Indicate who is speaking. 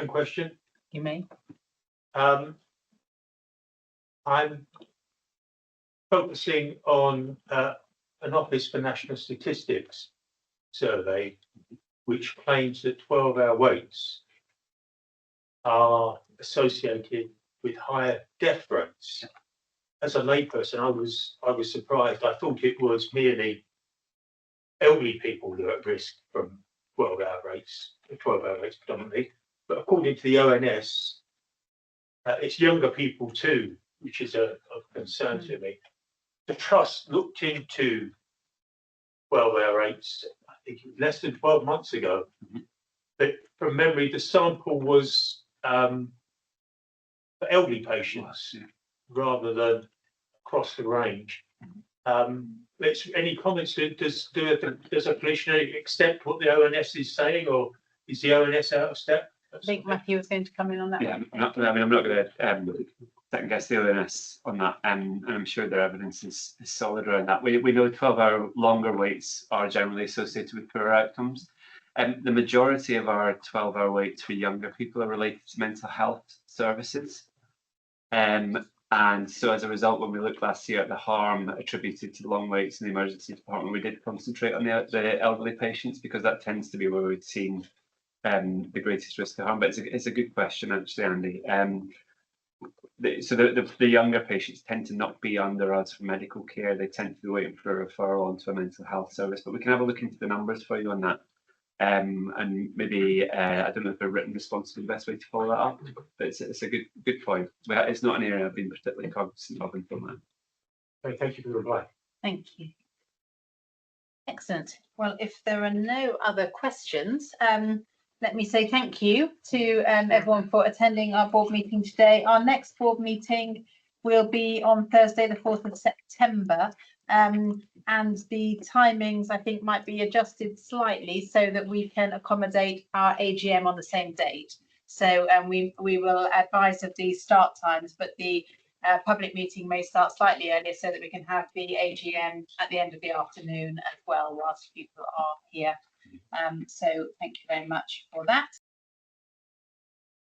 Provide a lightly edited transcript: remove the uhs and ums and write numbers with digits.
Speaker 1: question?
Speaker 2: You may.
Speaker 1: I'm focusing on an Office for National Statistics survey, which claims that 12-hour waits are associated with higher death rates. As a layperson, I was surprised. I thought it was merely elderly people who are at risk from 12-hour rates predominantly. But according to the ONS, it's younger people too, which is of concern to me. The Trust looked into 12-hour rates, I think it was less than 12 months ago. But from memory, the sample was for elderly patients rather than across the range. Any comments? Does a commissioner accept what the ONS is saying, or is the ONS out of step?
Speaker 2: I think Matthew was going to come in on that.
Speaker 3: Yeah, I'm not going to second guess the ONS on that, and I'm sure their evidence is solid around that. We know 12-hour longer waits are generally associated with poorer outcomes. The majority of our 12-hour waits for younger people are related to mental health services. And so as a result, when we looked last year at the harm attributed to long waits in the emergency department, we did concentrate on the elderly patients, because that tends to be where we've seen the greatest risk of harm. But it's a good question, actually, Andy. So the younger patients tend to not be under us for medical care. They tend to be waiting for a referral onto a mental health service. But we can have a look into the numbers for you on that. And maybe I don't know if a written response is the best way to follow that up, but it's a good point. It's not an area I've been particularly cognizant of until now.
Speaker 1: Okay, thank you for the reply.
Speaker 2: Thank you. Excellent. Well, if there are no other questions, let me say thank you to everyone for attending our board meeting today. Our next board meeting will be on Thursday, the 4th of September. And the timings, I think, might be adjusted slightly so that we can accommodate our AGM on the same date. So we will advise of the start times, but the public meeting may start slightly earlier so that we can have the AGM at the end of the afternoon as well, whilst people are here. So thank you very much for that.